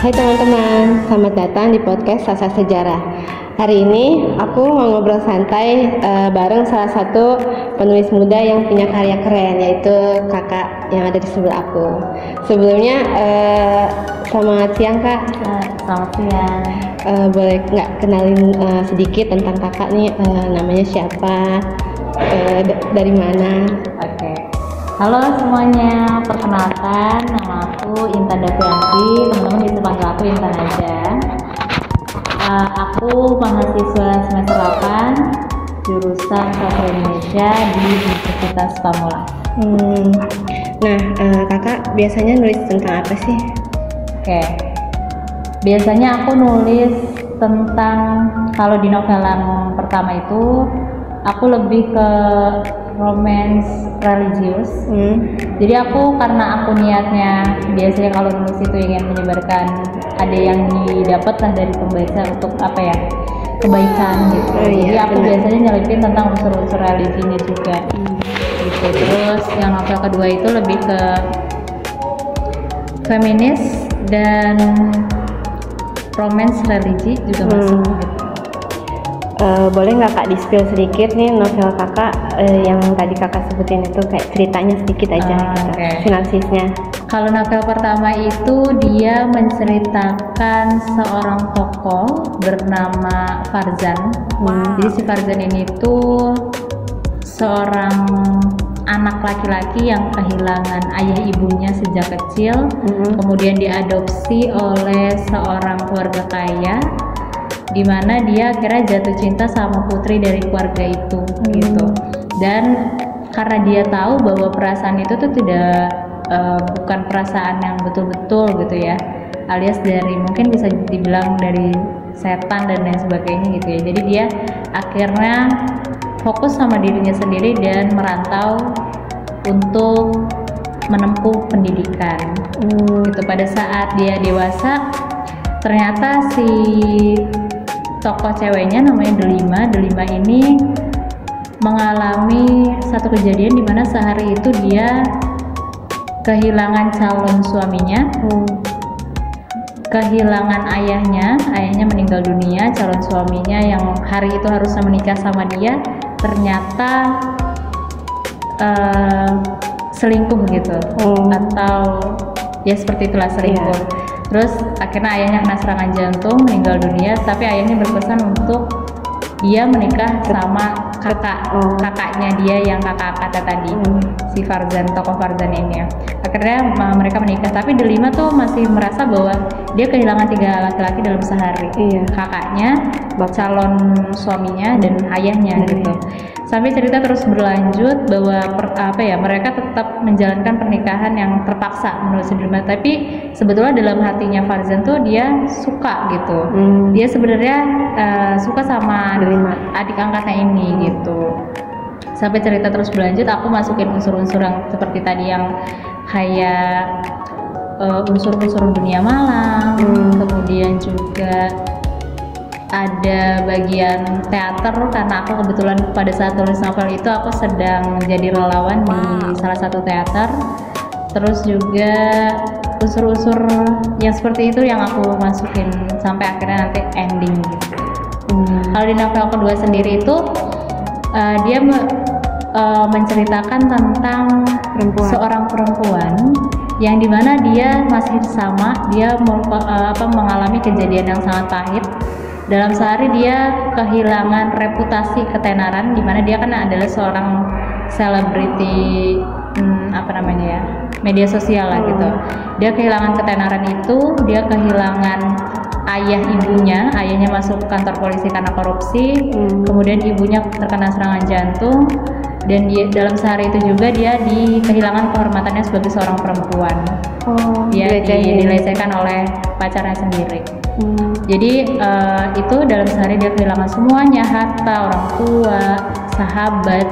Hai teman-teman, selamat datang di podcast Sasa Sejarah. Hari ini aku mau ngobrol santai bareng salah satu penulis muda yang punya karya keren, yaitu kakak yang ada di sebelah aku. Sebelumnya, selamat siang kak. Selamat siang. Boleh nggak kenalin sedikit tentang kakak nih, namanya siapa, dari mana? Oke. Halo semuanya, perkenalkan nama aku Intan Davianti, teman-teman bisa panggil aku Intan aja. Aku mahasiswa semester 8 jurusan Sastra Indonesia di Universitas Pamulang. Nah, kakak biasanya nulis tentang apa sih? Oke. Biasanya aku nulis tentang, kalau di novel yang pertama itu aku lebih ke romance religius. Jadi aku, karena aku niatnya biasanya kalau nulis itu ingin menyebarkan, ada yang didapat lah dari pembaca untuk apa ya, kebaikan gitu. Jadi aku biasanya nyelipin tentang unsur-unsur religinya juga. Gitu. Terus yang novel kedua itu lebih ke feminis dan romance religi juga masuk gitu. Boleh nggak kak di-spill sedikit nih novel kakak yang tadi kakak sebutin itu, kayak ceritanya sedikit aja gitu, sinopsisnya. Kalau novel pertama itu dia menceritakan seorang tokoh bernama Farzan. Jadi si Farzan ini tuh seorang anak laki-laki yang kehilangan ayah ibunya sejak kecil, kemudian diadopsi oleh seorang keluarga kaya, di mana dia akhirnya jatuh cinta sama putri dari keluarga itu gitu. Dan karena dia tahu bahwa perasaan itu tuh tidak bukan perasaan yang betul-betul gitu ya, alias dari, mungkin bisa dibilang dari setan dan lain sebagainya gitu ya. Jadi dia akhirnya fokus sama dirinya sendiri dan merantau untuk menempuh pendidikan. Gitu. Pada saat dia dewasa, ternyata si tokoh ceweknya namanya Delima ini mengalami satu kejadian di mana sehari itu dia kehilangan calon suaminya, kehilangan ayahnya meninggal dunia. Calon suaminya yang hari itu harusnya menikah sama dia ternyata selingkuh gitu, atau ya seperti itulah, selingkuh. Terus akhirnya ayahnya kena serangan jantung, meninggal dunia, tapi ayahnya berpesan untuk dia menikah sama kakaknya dia yang kakak angkatnya tadi, si Farzan, tokoh Farzan ini ya. Akhirnya mereka menikah, tapi Delima tuh masih merasa bahwa dia kehilangan 3 laki-laki dalam sehari. Kakaknya, calon suaminya, dan ayahnya gitu. Sampai cerita terus berlanjut bahwa mereka tetap menjalankan pernikahan yang terpaksa menurut Delima, tapi sebetulnya dalam hatinya Farzan tuh dia suka gitu. Dia sebenarnya suka sama Delima, adik angkatnya ini gitu. Sampai cerita terus berlanjut, aku masukin unsur-unsur yang seperti tadi, yang kayak unsur-unsur dunia malam, kemudian juga ada bagian teater, karena aku kebetulan pada saat tulis novel itu aku sedang menjadi relawan di salah satu teater. Terus juga unsur-unsur yang seperti itu yang aku masukin sampai akhirnya nanti ending gitu. Kalau di novel kedua sendiri itu dia menceritakan tentang seorang perempuan yang dimana dia masih sama, dia mengalami kejadian yang sangat pahit. Dalam sehari dia kehilangan reputasi ketenaran, dimana dia kan adalah seorang selebriti media sosial lah gitu. Dia kehilangan ketenaran itu, dia kehilangan ayahnya masuk kantor polisi karena korupsi, kemudian ibunya terkena serangan jantung, dan dalam sehari itu juga dia kehilangan kehormatannya sebagai seorang perempuan. Dia dilecehkan oleh pacarnya sendiri. Jadi itu dalam sehari dia kehilangan semuanya, harta, orang tua, sahabat,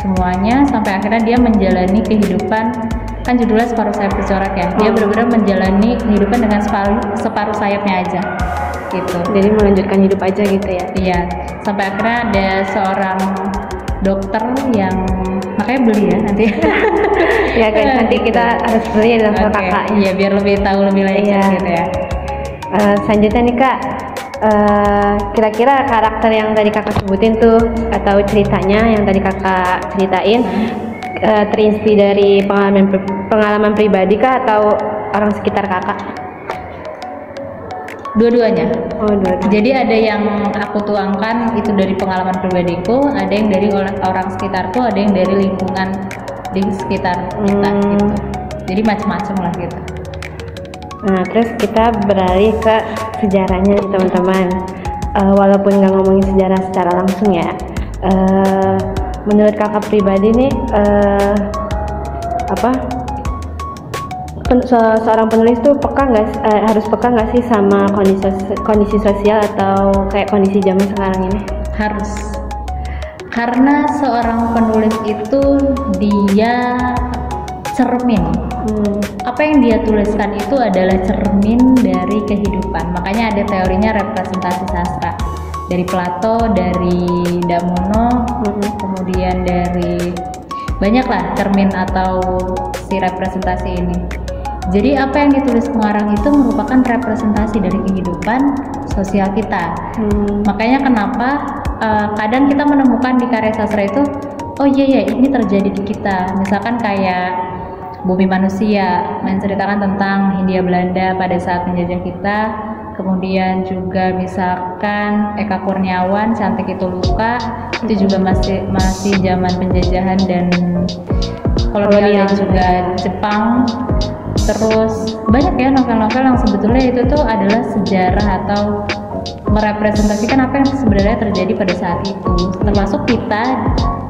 semuanya, sampai akhirnya dia menjalani kehidupan, kan judulnya Separuh Sayap Bercorak ya. Dia benar-benar menjalani kehidupan dengan separuh sayapnya aja gitu. Jadi melanjutkan hidup aja gitu ya. Iya, sampai akhirnya ada seorang dokter yang, makanya beli ya nanti. Ya guys, nanti kita harus beli dalam kakaknya. Iya, biar lebih tahu lebih lanjut gitu ya. Selanjutnya nih Kak, kira-kira karakter yang tadi Kakak sebutin tuh atau ceritanya yang tadi Kakak ceritain terinspirasi dari pengalaman pribadi kah atau orang sekitar Kakak? Dua-duanya. Oh, dua-duanya. Jadi ada yang aku tuangkan itu dari pengalaman pribadiku, ada yang dari orang sekitarku, ada yang dari lingkungan di sekitar kita gitu. Jadi macam-macam lah gitu. Nah, terus kita beralih ke sejarahnya nih teman-teman. Walaupun nggak ngomongin sejarah secara langsung ya, menurut Kakak pribadi nih, seorang penulis tuh harus peka nggak sih sama kondisi sosial atau kayak kondisi zaman sekarang ini? Harus, karena seorang penulis itu dia cermin. Apa yang dia tuliskan itu adalah cermin dari kehidupan. Makanya ada teorinya representasi sastra dari Plato, dari Damono, kemudian dari banyaklah cermin atau si representasi ini. Jadi apa yang ditulis pengarang itu merupakan representasi dari kehidupan sosial kita. Makanya kenapa kadang kita menemukan di karya sastra itu, oh iya ini terjadi di kita. Misalkan kayak Bumi Manusia menceritakan tentang Hindia Belanda pada saat menjajah kita. Kemudian juga misalkan Eka Kurniawan Cantik Itu Luka, itu juga masih zaman penjajahan dan kolonial dan juga Jepang. Terus banyak ya novel-novel yang sebetulnya itu tuh adalah sejarah atau merepresentasikan apa yang sebenarnya terjadi pada saat itu. Termasuk kita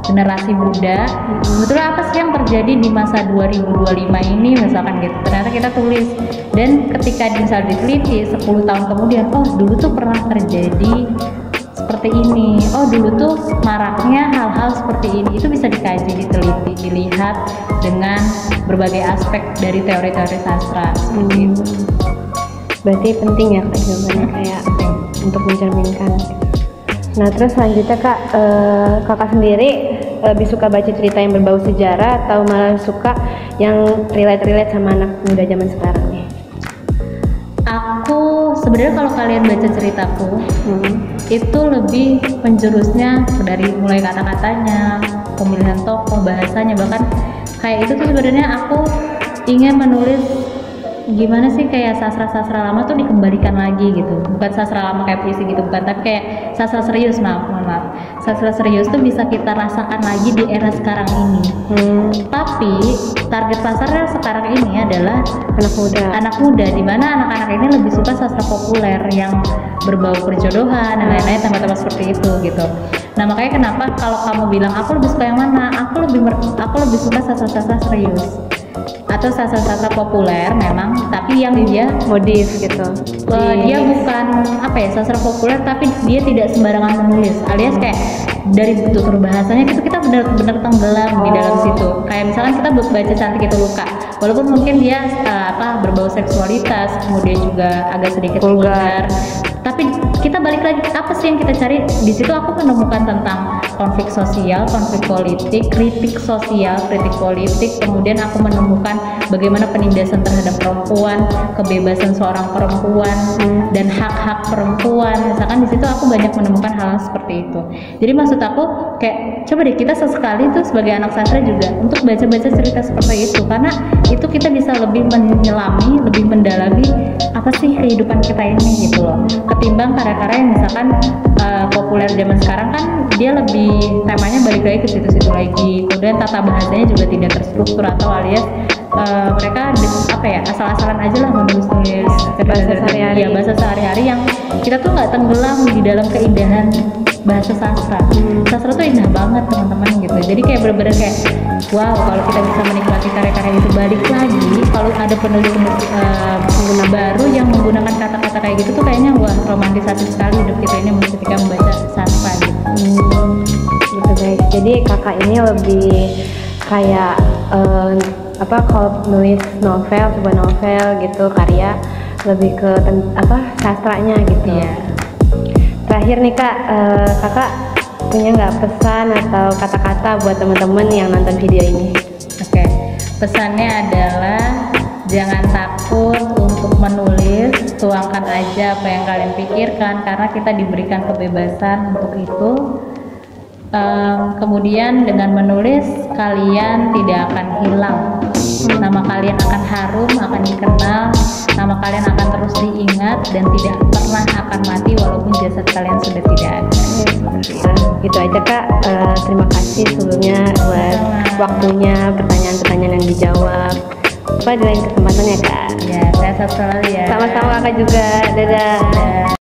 generasi muda, sebetulnya apa sih yang terjadi di masa 2025 ini misalkan gitu. Ternyata kita tulis, dan ketika misal diteliti 10 tahun kemudian, oh dulu tuh pernah terjadi seperti ini, oh dulu tuh maraknya hal-hal seperti ini. Itu bisa dikaji, diteliti, dilihat dengan berbagai aspek dari teori-teori sastra seperti itu. Berarti penting ya Kak jawabannya, kayak untuk mencerminkan. Nah terus selanjutnya Kak, Kakak sendiri lebih suka baca cerita yang berbau sejarah atau malah suka yang relate sama anak muda zaman sekarang nih? Aku sebenarnya kalau kalian baca ceritaku, itu lebih penjurusnya dari mulai kata-katanya, pemilihan tokoh, bahasanya, bahkan kayak itu tuh sebenarnya aku ingin menulis gimana sih kayak sastra-sastra lama tuh dikembalikan lagi gitu. Bukan sastra lama kayak puisi gitu, bukan, tapi kayak sastra serius, maaf. Sastra serius tuh bisa kita rasakan lagi di era sekarang ini. Tapi target pasarnya sekarang ini adalah anak muda, di mana anak-anak ini lebih suka sastra populer yang berbau perjodohan dan lain-lain, tema-tema seperti itu gitu. Nah makanya kenapa kalau kamu bilang aku lebih suka yang mana, aku lebih suka sastra-sastra serius atau sastra-sastra populer memang, tapi yang dia modif gitu. Dia bukan sastra populer, tapi dia tidak sembarangan menulis, alias kayak dari tutur bahasanya itu kita benar-benar tenggelam di dalam situ. Kayak misalkan kita baca Cantik Itu Luka, walaupun mungkin dia berbau seksualitas, kemudian juga agak sedikit vulgar, tapi kita balik lagi, apa sih yang kita cari di situ? Aku menemukan tentang konflik sosial, konflik politik, kritik sosial, kritik politik, kemudian aku menemukan bagaimana penindasan terhadap perempuan, kebebasan seorang perempuan, dan hak-hak perempuan. Misalkan di situ aku banyak menemukan hal seperti itu. Jadi maksud aku kayak coba deh kita sesekali tuh sebagai anak sastra juga untuk baca-baca cerita seperti itu, karena itu kita bisa lebih menyelami, lebih mendalami apa sih kehidupan kita ini gitu loh, ketimbang karya-karya yang misalkan populer zaman sekarang kan dia lebih temanya balik lagi ke situ-situ lagi, kemudian tata bahasanya juga tidak terstruktur atau alias mereka asal-asalan aja lah menulis bahasa sehari-hari yang kita tuh nggak tenggelam di dalam keindahan bahasa sastra. Sastra tuh indah banget teman-teman gitu. Jadi kayak bener-bener kayak wow, kalau kita bisa menikmati karya-karya itu, balik lagi kalau ada penulis-penulis pengguna baru yang menggunakan kata-kata kayak gitu tuh kayaknya wah romantisasi sekali hidup kita ini ketika membaca sastra gitu. Gitu guys. Jadi kakak ini lebih kayak kalau nulis novel, sebuah novel gitu, karya lebih ke sastranya gitu ya. Terakhir nih Kak, kakak punya nggak pesan atau kata-kata buat teman-teman yang nonton video ini? Oke, pesannya adalah jangan takut untuk menulis, tuangkan aja apa yang kalian pikirkan karena kita diberikan kebebasan untuk itu. Kemudian dengan menulis kalian tidak akan hilang, nama kalian akan harum, akan dikenal, nama kalian akan terus diingat dan tidak pernah akan mati walaupun jasad kalian sudah tidak ada. Gitu aja Kak. Terima kasih sebelumnya buat waktunya, pertanyaan-pertanyaan yang dijawab. Di lain kesempatan ya Kak. Ya, saya selalu ya. Sama-sama Kak juga. Dadah.